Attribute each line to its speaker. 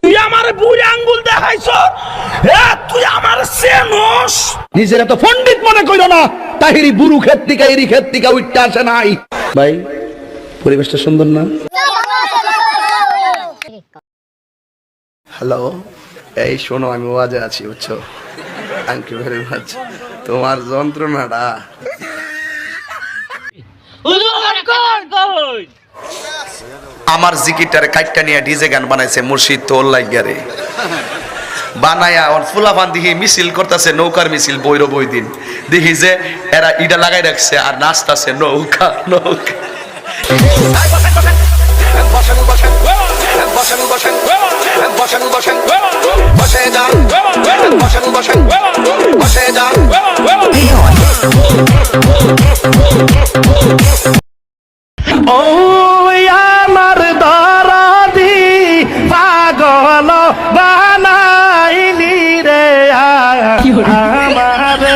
Speaker 1: তুই আমার বুড়ি আঙ্গুল দেখাইছ, তুই আমার চেনস? নিজের এত পণ্ডিত মনে কইরো না। তাহিরি বুড়ু ক্ষেত থেকে এরি ক্ষেত থেকে উঠতে আসে নাই। ভাই পরিবেশটা সুন্দর না? হ্যালো, এই শোনো, আমি ওয়াজে আছি বুঝছো। Thank you very much. তোমার যন্ত্রণাটা আমার জিকিরটারে কাইটটা নিয়ে ডিজে গান বানাইছে মুর্শিদ তোল লাগিয়ারে বানায়া ওর ফুলাফান দেখি মিছিল করতেছে, নৌকার মিছিল বৈর বই দিন দেখি যে এরা ইটা লাগাই রাখছে আর নাচতেছে নৌকা নৌকা। বসেন বসেন বসেন বসেন বসেন বসেন বসে যান, বসেন বসেন বসে যান। ও আমার দরদি পাগল বানাইলি রে আমারে।